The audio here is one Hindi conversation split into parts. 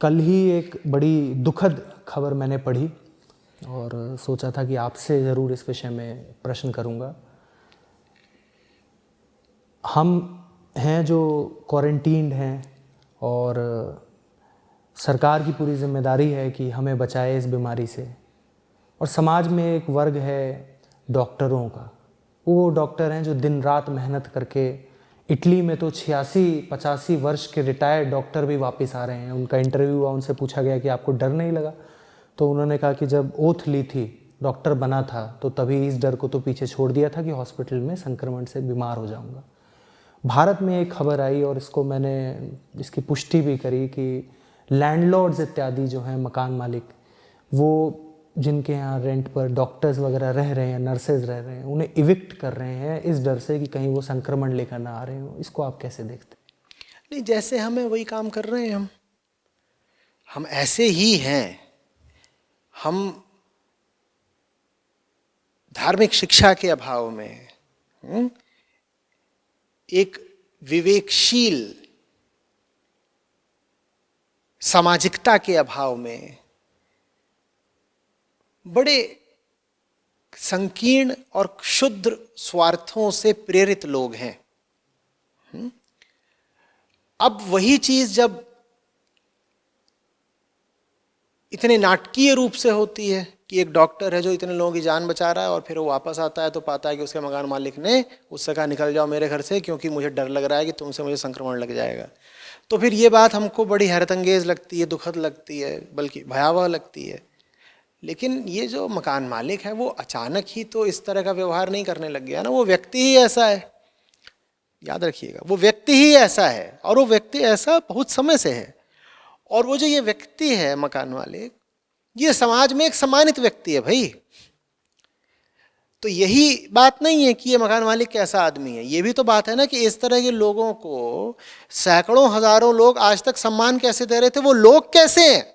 कल ही एक बड़ी दुखद खबर मैंने पढ़ी और सोचा था कि आपसे ज़रूर इस विषय में प्रश्न करूंगा। हम हैं जो क्वारंटीन्ड हैं और सरकार की पूरी जिम्मेदारी है कि हमें बचाए इस बीमारी से। और समाज में एक वर्ग है डॉक्टरों का। वो डॉक्टर हैं जो दिन रात मेहनत करके, इटली में तो 86-85 वर्ष के रिटायर्ड डॉक्टर भी वापस आ रहे हैं। उनका इंटरव्यू हुआ, उनसे पूछा गया कि आपको डर नहीं लगा, तो उन्होंने कहा कि जब ओथ ली थी, डॉक्टर बना था, तो तभी इस डर को तो पीछे छोड़ दिया था कि हॉस्पिटल में संक्रमण से बीमार हो जाऊंगा। भारत में एक खबर आई और इसकी पुष्टि भी करी कि लैंडलॉर्ड्स इत्यादि जो हैं, मकान मालिक, वो जिनके यहाँ रेंट पर डॉक्टर्स वगैरह रह रहे हैं, नर्सेज रह रहे हैं, उन्हें इविक्ट कर रहे हैं इस डर से कि कहीं वो संक्रमण लेकर ना आ रहे हो। इसको आप कैसे देखते हैं? नहीं, जैसे हमें वही काम कर रहे हैं। हम ऐसे ही हैं। हम धार्मिक शिक्षा के अभाव में, एक विवेकशील सामाजिकता के अभाव में बड़े संकीर्ण और क्षुद्र स्वार्थों से प्रेरित लोग हैं। अब वही चीज जब इतने नाटकीय रूप से होती है कि एक डॉक्टर है जो इतने लोगों की जान बचा रहा है और फिर वो वापस आता है तो पाता है कि उसके मकान मालिक ने उससे कहा निकल जाओ मेरे घर से, क्योंकि मुझे डर लग रहा है कि तुमसे मुझे संक्रमण लग जाएगा। तो फिर ये बात हमको बड़ी हैरतअंगेज लगती है, दुखद लगती है, बल्कि भयावह लगती है। लेकिन ये जो मकान मालिक है वो अचानक ही तो इस तरह का व्यवहार नहीं करने लग गया ना। वो व्यक्ति ही ऐसा है, याद रखिएगा, वो व्यक्ति ही ऐसा है और वो व्यक्ति ऐसा बहुत समय से है। और वो जो ये व्यक्ति है मकान मालिक, ये समाज में एक सम्मानित व्यक्ति है भाई। तो यही बात नहीं है कि ये मकान मालिक कैसा आदमी है, ये भी तो बात है ना कि इस तरह के लोगों को सैकड़ों हजारों लोग आज तक सम्मान कैसे दे रहे थे, वो लोग कैसे हैं।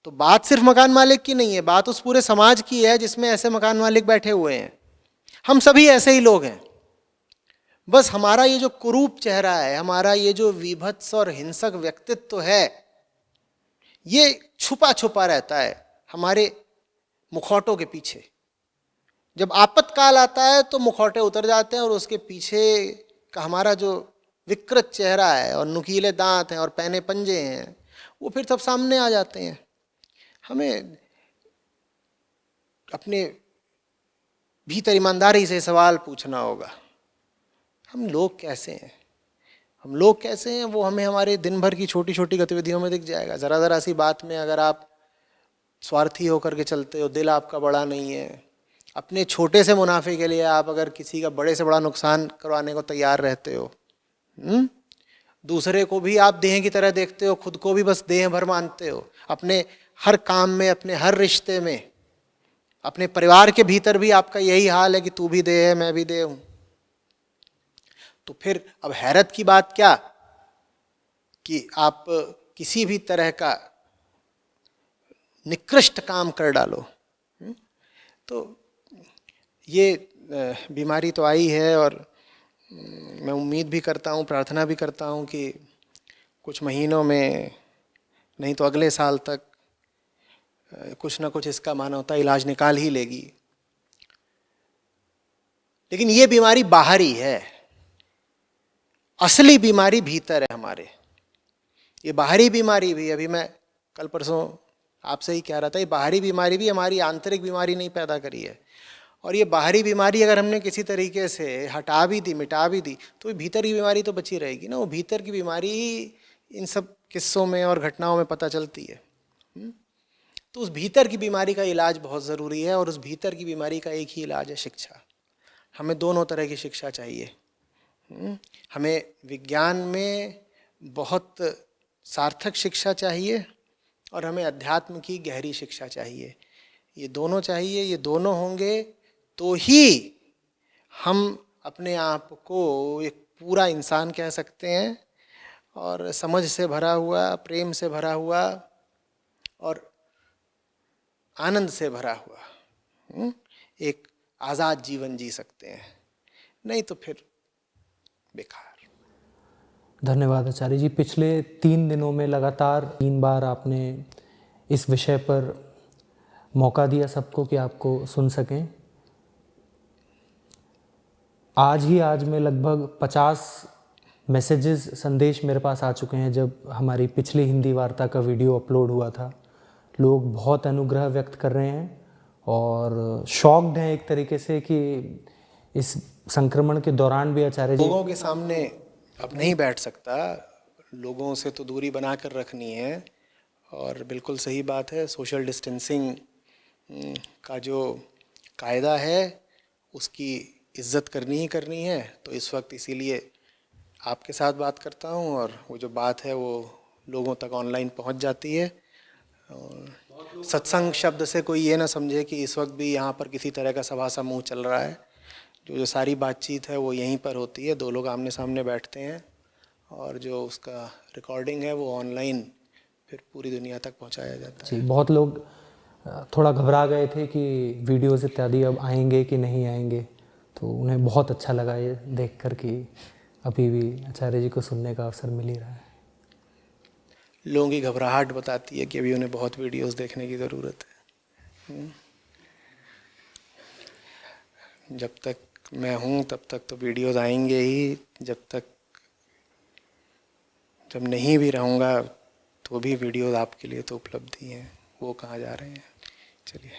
तो बात सिर्फ मकान मालिक की नहीं है, बात उस पूरे समाज की है जिसमें ऐसे मकान मालिक बैठे हुए हैं। हम सभी ऐसे ही लोग हैं। बस हमारा ये जो कुरूप चेहरा है, हमारा ये जो विभत्स और हिंसक व्यक्तित्व है, ये छुपा छुपा रहता है हमारे मुखौटों के पीछे। जब आपातकाल आता है तो मुखौटे उतर जाते हैं और उसके पीछे का हमारा जो विकृत चेहरा है और नुकीले दांत हैं और पैने पंजे हैं, वो फिर सब सामने आ जाते हैं। हमें अपने भीतर ईमानदारी से सवाल पूछना होगा, हम लोग कैसे हैं। हम लोग कैसे हैं वो हमें हमारे दिन भर की छोटी छोटी गतिविधियों में दिख जाएगा। ज़रा ज़रा सी बात में अगर आप स्वार्थी होकर के चलते हो, दिल आपका बड़ा नहीं है, अपने छोटे से मुनाफे के लिए आप अगर किसी का बड़े से बड़ा नुकसान करवाने को तैयार रहते हो, दूसरे को भी आप देह की तरह देखते हो, खुद को भी बस देह भर मानते हो, अपने हर काम में, अपने हर रिश्ते में, अपने परिवार के भीतर भी आपका यही हाल है कि तू भी देह है मैं भी देह हूं। तो फिर अब हैरत की बात क्या कि आप किसी भी तरह का निकृष्ट काम कर डालो। तो ये बीमारी तो आई है और मैं उम्मीद भी करता हूँ, प्रार्थना भी करता हूँ कि कुछ महीनों में, नहीं तो अगले साल तक कुछ ना कुछ इसका मानवता इलाज निकाल ही लेगी। लेकिन ये बीमारी बाहरी है, असली बीमारी भीतर है हमारे। ये बाहरी बीमारी भी, अभी मैं कल परसों आपसे ही कह रहा था, ये बाहरी बीमारी भी हमारी आंतरिक बीमारी नहीं पैदा करी है। और ये बाहरी बीमारी अगर हमने किसी तरीके से हटा भी दी, मिटा भी दी, तो ये भीतर की बीमारी तो बची रहेगी ना। वो भीतर की बीमारी ही इन सब किस्सों में और घटनाओं में पता चलती है। तो उस भीतर की बीमारी का इलाज बहुत ज़रूरी है और उस भीतर की बीमारी का एक ही इलाज है शिक्षा। हमें दोनों तरह की शिक्षा चाहिए। हमें विज्ञान में बहुत सार्थक शिक्षा चाहिए और हमें अध्यात्म की गहरी शिक्षा चाहिए। ये दोनों चाहिए, ये दोनों होंगे तो ही हम अपने आप को एक पूरा इंसान कह सकते हैं और समझ से भरा हुआ, प्रेम से भरा हुआ और आनंद से भरा हुआ एक आज़ाद जीवन जी सकते हैं। नहीं तो फिर बेकार। धन्यवाद आचार्य जी। पिछले 3 दिनों में लगातार 3 बार आपने इस विषय पर मौका दिया सबको कि आपको सुन सकें। आज में लगभग 50 मैसेजेस, संदेश मेरे पास आ चुके हैं। जब हमारी पिछली हिंदी वार्ता का वीडियो अपलोड हुआ था, लोग बहुत अनुग्रह व्यक्त कर रहे हैं और शॉक्ड हैं एक तरीके से कि इस संक्रमण के दौरान भी आचार्य जी। लोगों के सामने अब नहीं बैठ सकता, लोगों से तो दूरी बना कर रखनी है। और बिल्कुल सही बात है, सोशल डिस्टेंसिंग का जो कायदा है उसकी इज्जत करनी ही करनी है। तो इस वक्त इसीलिए आपके साथ बात करता हूँ और वो जो बात है वो लोगों तक ऑनलाइन पहुँच जाती है। और सत्संग शब्द से कोई ये ना समझे कि इस वक्त भी यहाँ पर किसी तरह का सभा समूह चल रहा है। जो सारी बातचीत है वो यहीं पर होती है, 2 लोग आमने सामने बैठते हैं और जो उसका रिकॉर्डिंग है वो ऑनलाइन फिर पूरी दुनिया तक पहुंचाया जाता है। जी, बहुत लोग थोड़ा घबरा गए थे कि वीडियोज़ इत्यादि अब आएंगे कि नहीं आएंगे, तो उन्हें बहुत अच्छा लगा ये देखकर कि अभी भी आचार्य जी को सुनने का अवसर मिल ही रहा है। लोगों की घबराहट बताती है कि अभी उन्हें बहुत वीडियोस देखने की ज़रूरत है। जब तक मैं हूँ तब तक तो वीडियोस आएंगे ही, जब नहीं भी रहूँगा तो भी वीडियोस आपके लिए तो उपलब्ध ही हैं। वो कहाँ जा रहे हैं? चलिए।